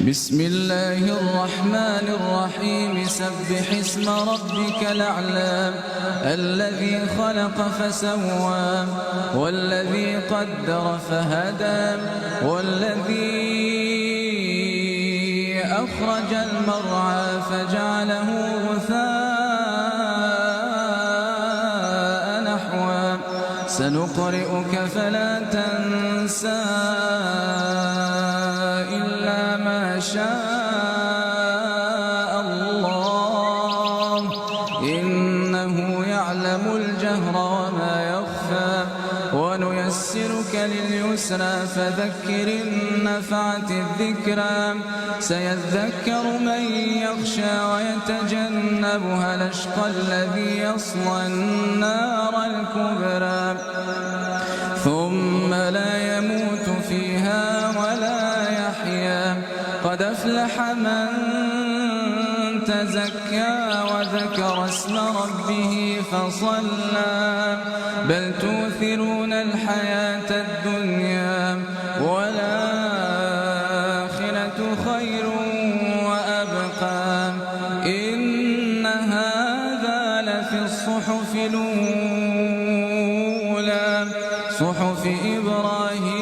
بسم الله الرحمن الرحيم سبح اسم ربك الأعلى الذي خلق فسوى والذي قدر فهدى والذي أخرج المرعى فجعله غثاء نحوا سنقرئك فلا تنسى إلا ما شاء الله إنه يعلم الجهر وما يخفى ونيسرك لليسرى فذكر إن نفعت الذكرى سيذكر من يخشى ويتجنبها الأشقى الذي يصلى النار الكبرى ثم لا يموت فيها ولا يحيا قد أفلح من تزكى وذكر اسم ربه فصلى بل تؤثرون الحياة الدنيا والآخرة خير وأبقى إن هذا لفي الصحف الأولى صحف إبراهيم